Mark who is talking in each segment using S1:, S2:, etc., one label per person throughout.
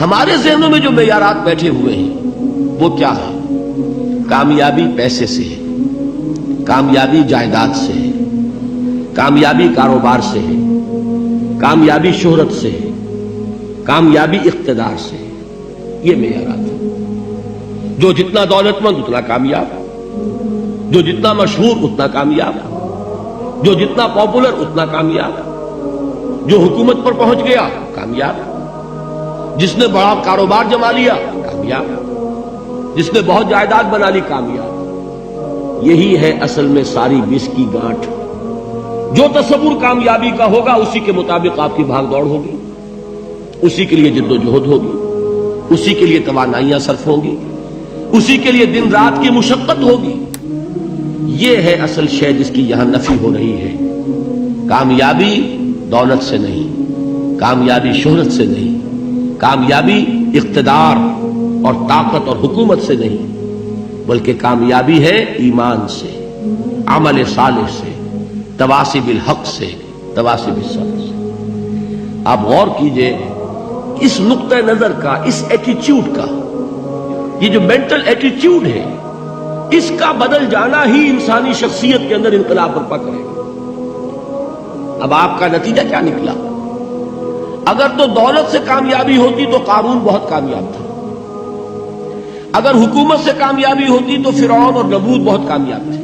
S1: ہمارے ذہنوں میں جو معیارات بیٹھے ہوئے ہیں وہ کیا ہے؟ کامیابی پیسے سے ہے، کامیابی جائیداد سے ہے، کامیابی کاروبار سے ہے، کامیابی شہرت سے ہے، کامیابی اقتدار سے ہے. یہ معیارات ہیں. جو جتنا دولت مند اتنا کامیاب، جو جتنا مشہور اتنا کامیاب، جو جتنا پاپولر اتنا کامیاب، جو حکومت پر پہنچ گیا کامیاب، جس نے بڑا کاروبار جما لیا کامیاب، جس نے بہت جائیداد بنا لی کامیاب. یہی ہے اصل میں ساری بس کی گانٹھ. جو تصور کامیابی کا ہوگا اسی کے مطابق آپ کی بھاگ دوڑ ہوگی، اسی کے لیے جد و جہد ہوگی، اسی کے لیے توانائیاں صرف ہوں گی، اسی کے لیے دن رات کی مشقت ہوگی. یہ ہے اصل شے جس کی یہاں نفی ہو رہی ہے. کامیابی دولت سے نہیں، کامیابی شہرت سے نہیں، کامیابی اقتدار اور طاقت اور حکومت سے نہیں، بلکہ کامیابی ہے ایمان سے، عمل صالح سے، تواصی بالحق سے، تواصی بالصبر سے. آپ غور کیجئے اس نقطہ نظر کا، اس ایٹیچیوڈ کا، یہ جو مینٹل ایٹیچیوڈ ہے اس کا بدل جانا ہی انسانی شخصیت کے اندر انقلاب برپا کرے گا. اب آپ کا نتیجہ کیا نکلا؟ اگر تو دولت سے کامیابی ہوتی تو قارون بہت کامیاب تھا، اگر حکومت سے کامیابی ہوتی تو فرعون اور نمرود بہت کامیاب تھے.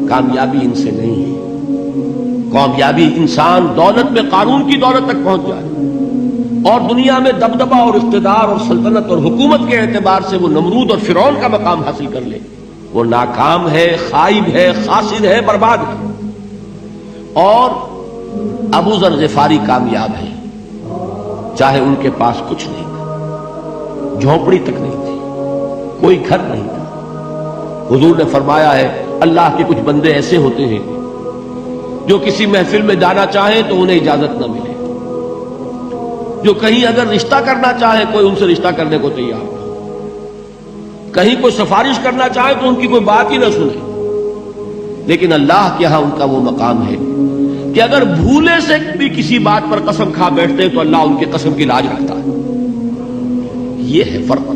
S1: کامیابی ان سے نہیں ہے. کامیابی انسان دولت میں قارون کی دولت تک پہنچ جائے اور دنیا میں دبدبہ اور اقتدار اور سلطنت اور حکومت کے اعتبار سے وہ نمرود اور فرعون کا مقام حاصل کر لے، وہ ناکام ہے، خائب ہے، خاسر ہے، برباد ہے. اور ابو ذر غفاری کامیاب ہے، چاہے ان کے پاس کچھ نہیں تھا، جھونپڑی تک نہیں تھی، کوئی گھر نہیں تھا. حضور نے فرمایا ہے اللہ کے کچھ بندے ایسے ہوتے ہیں جو کسی محفل میں جانا چاہیں تو انہیں اجازت نہ ملے، جو کہیں اگر رشتہ کرنا چاہے کوئی ان سے رشتہ کرنے کو تیار نہ، کہیں کوئی سفارش کرنا چاہے تو ان کی کوئی بات ہی نہ سنے. لیکن اللہ کے ہاں ان کا وہ مقام ہے کہ اگر بھولے سے بھی کسی بات پر قسم کھا بیٹھتے تو اللہ ان کی قسم کی لاج رکھتا ہے. یہ ہے فرق.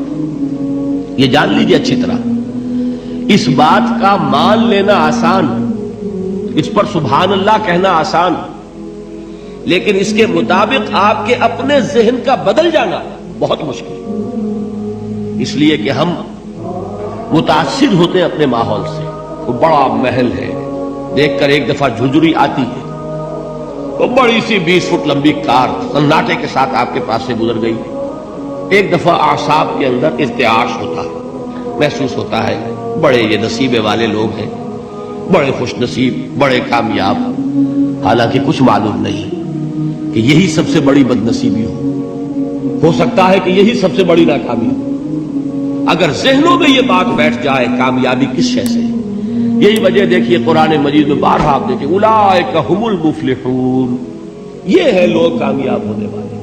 S1: یہ جان لیجیے اچھی طرح. اس بات کا مان لینا آسان، اس پر سبحان اللہ کہنا آسان، لیکن اس کے مطابق آپ کے اپنے ذہن کا بدل جانا بہت مشکل. اس لیے کہ ہم متاثر ہوتے ہیں اپنے ماحول سے. وہ بڑا محل ہے، دیکھ کر ایک دفعہ جھجری آتی ہے، وہ بڑی سی 20 فٹ لمبی کار سناٹے کے ساتھ آپ کے پاس سے گزر گئی. ایک دفعہ اعصاب کے اندر ارتعاش ہوتا ہے، محسوس ہوتا ہے بڑے یہ نصیبے والے لوگ ہیں، بڑے خوش نصیب، بڑے کامیاب. حالانکہ کچھ معلوم نہیں کہ یہی سب سے بڑی بد نصیبی ہو سکتا ہے کہ یہی سب سے بڑی ناکامی ہو. اگر ذہنوں میں یہ بات بیٹھ جائے کامیابی کس شے سے. یہی وجہ دیکھیے قرآن مجید میں بارہا آپ دیکھیں اولئک ھم المفلحون، یہ ہے لوگ کامیاب ہونے والے.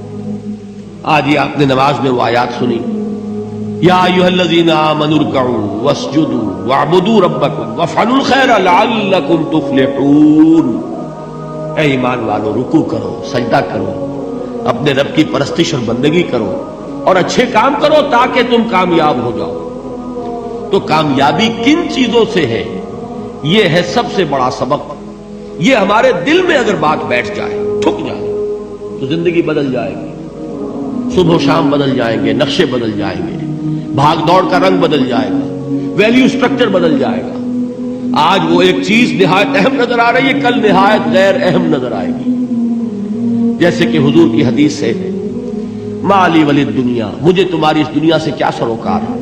S1: آج یہ آپ نے نماز میں وہ آیات سنی، یا ایھا الذین آمنوا ارکعوا واسجدوا واعبدوا ربکم وافعلوا الخیر لعلکم تفلحون. اے ایمان والو، رکوع کرو، سجدہ کرو، اپنے رب کی پرستش اور بندگی کرو اور اچھے کام کرو تاکہ تم کامیاب ہو جاؤ. تو کامیابی کن چیزوں سے ہے؟ یہ ہے سب سے بڑا سبق. یہ ہمارے دل میں اگر بات بیٹھ جائے، ٹھک جائے، تو زندگی بدل جائے گی. صبح و شام بدل جائیں گے، نقشے بدل جائیں گے، بھاگ دوڑ کا رنگ بدل جائے گا، ویلیو سٹرکچر بدل جائے گا. آج وہ ایک چیز نہایت اہم نظر آ رہی ہے، کل نہایت غیر اہم نظر آئے گی. جیسے کہ حضور کی حدیث ہے مالی ولی دنیا، مجھے تمہاری اس دنیا سے کیا سروکار ہے.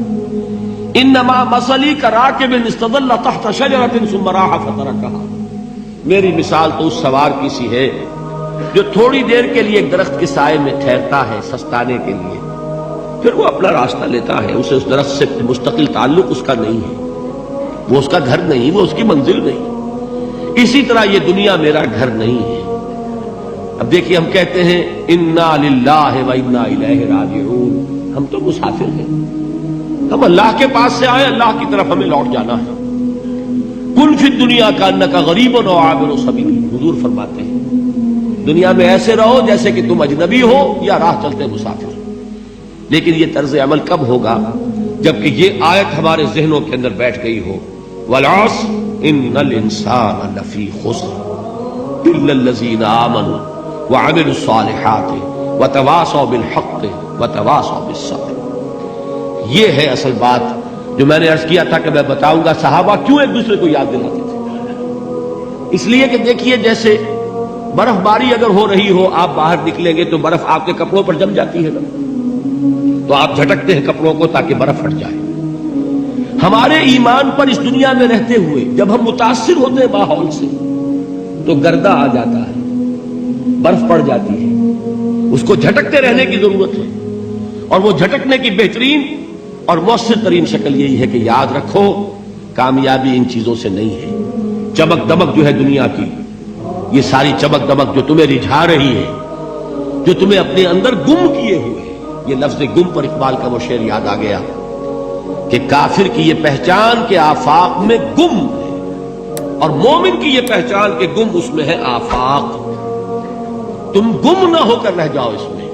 S1: انما مثلی کراکب استظل تحت شجرۃ ثم راح فترکها، میری مثال تو اس سوار کی سی ہے جو تھوڑی دیر کے لیے ایک درخت کے سائے میں ٹھہرتا ہے سستانے کے لیے، پھر وہ اپنا راستہ لیتا ہے. اسے اس درخت سے مستقل تعلق اس کا نہیں ہے، وہ اس کا گھر نہیں، وہ اس کی منزل نہیں. اسی طرح یہ دنیا میرا گھر نہیں ہے. اب دیکھیے ہم کہتے ہیں انا للہ و انا الیہ راجعون، ہم تو مسافر ہیں، ہم اللہ کے پاس سے آئے، اللہ کی طرف ہمیں لوٹ جانا ہے. کن فی الدنیا کانک غریب و عابر سبیل، حضور فرماتے ہیں دنیا میں ایسے رہو جیسے کہ تم اجنبی ہو یا راہ چلتے مسافر. لیکن یہ طرز عمل کب ہوگا؟ جبکہ یہ آیت ہمارے ذہنوں کے اندر بیٹھ گئی ہو، والعصر ان الانسان لفی خسر الا الذین آمنوا وعملوا الصالحات وتواصوا بالحق وتواصوا بالصبر۔ یہ ہے اصل بات جو میں نے عرض کیا تھا کہ میں بتاؤں گا صحابہ کیوں ایک دوسرے کو یاد دلاتے تھے۔ اس لیے کہ دیکھیے جیسے برف باری اگر ہو رہی ہو، آپ باہر نکلیں گے تو برف آپ کے کپڑوں پر جم جاتی ہے نا، تو آپ جھٹکتے ہیں کپڑوں کو تاکہ برف ہٹ جائے۔ ہمارے ایمان پر اس دنیا میں رہتے ہوئے جب ہم متاثر ہوتے ہیں ماحول سے تو گردہ آ جاتا ہے، برف پڑ جاتی ہے، اس کو جھٹکتے رہنے کی ضرورت ہے۔ اور وہ جھٹکنے کی بہترین اور مؤثر ترین شکل یہی ہے کہ یاد رکھو کامیابی ان چیزوں سے نہیں ہے۔ چمک دمک جو ہے دنیا کی، یہ ساری چمک دمک جو تمہیں رجھا رہی ہے، جو تمہیں اپنے اندر گم کیے ہوئے، یہ لفظ گم پر اقبال کا وہ شعر یاد آ گیا کہ کافر کی یہ پہچان کے آفاق میں گم ہے، اور مومن کی یہ پہچان کے گم اس میں ہے آفاق۔ تم گم نہ ہو کر رہ جاؤ اس میں،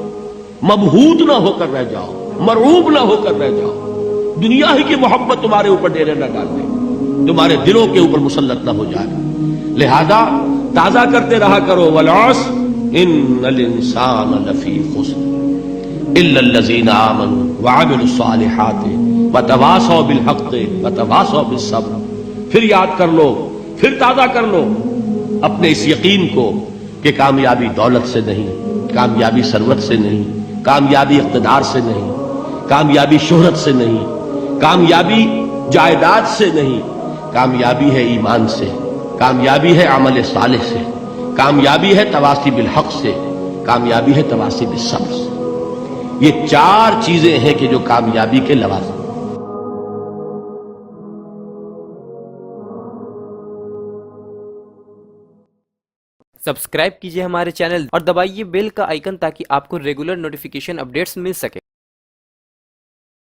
S1: مبہوت نہ ہو کر رہ جاؤ، مرعوب نہ ہو کر رہ جاؤ، دنیا ہی کی محبت تمہارے اوپر ڈیرے نہ ڈال دے، تمہارے دلوں کے اوپر مسلط نہ ہو جائے۔ لہذا تازہ کرتے رہا کرو، والعصر ان الانسان لفی خسر الا الذین آمنوا وعملوا الصالحات وتواصوا بالحق وتواصوا بالصبر۔ پھر یاد کر لو، پھر تازہ کر لو اپنے اس یقین کو کہ کامیابی دولت سے نہیں، کامیابی ثروت سے نہیں، کامیابی اقتدار سے نہیں، کامیابی شہرت سے نہیں، کامیابی جائیداد سے نہیں، کامیابی ہے ایمان سے، کامیابی ہے عمل صالح سے، کامیابی ہے تواصی بالحق سے، کامیابی ہے تواصی بالصبر سے۔ یہ چار چیزیں ہیں کہ جو کامیابی کے لوازم۔
S2: سبسکرائب کیجئے ہمارے چینل اور دبائیے بیل کا آئیکن تاکہ آپ کو ریگولر نوٹیفیکیشن اپڈیٹس مل سکے۔